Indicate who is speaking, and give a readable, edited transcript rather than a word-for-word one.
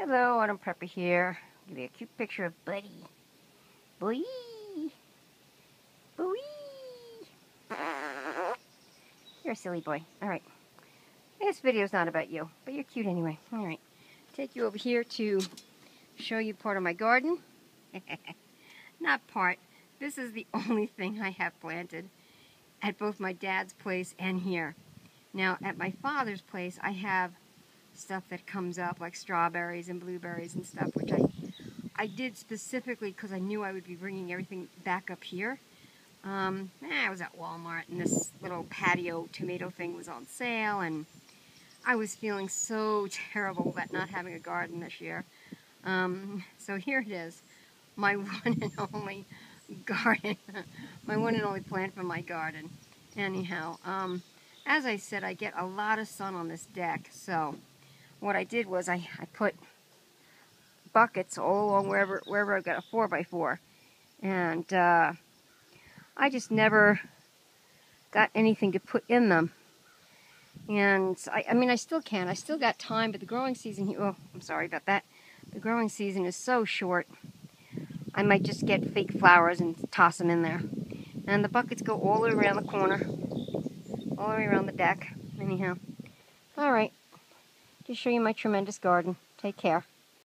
Speaker 1: Hello, Autumn Prepper here. Give you a cute picture of Buddy. Boy! Boy! You're a silly boy. Alright. This video's not about you, but you're cute anyway. Alright. Take you over here to show you part of my garden. Not part. This is the only thing I have planted at both my dad's place and here. Now, at my father's place, I have stuff that comes up like strawberries and blueberries and stuff, which I did specifically because I knew I would be bringing everything back up here. I was at Walmart and this little patio tomato thing was on sale, and I was feeling so terrible about not having a garden this year. So here it is, my one and only garden, my one and only plant from my garden. Anyhow, as I said, I get a lot of sun on this deck, so what I did was I put buckets all along wherever I've got a 4x4, and I just never got anything to put in them. And I mean, I still can. I still got time, but the growing season here, oh, I'm sorry about that. The growing season is so short. I might just get fake flowers and toss them in there. And the buckets go all the way around the corner, all the way around the deck. Anyhow, all right. Just show you my tremendous garden. Take care.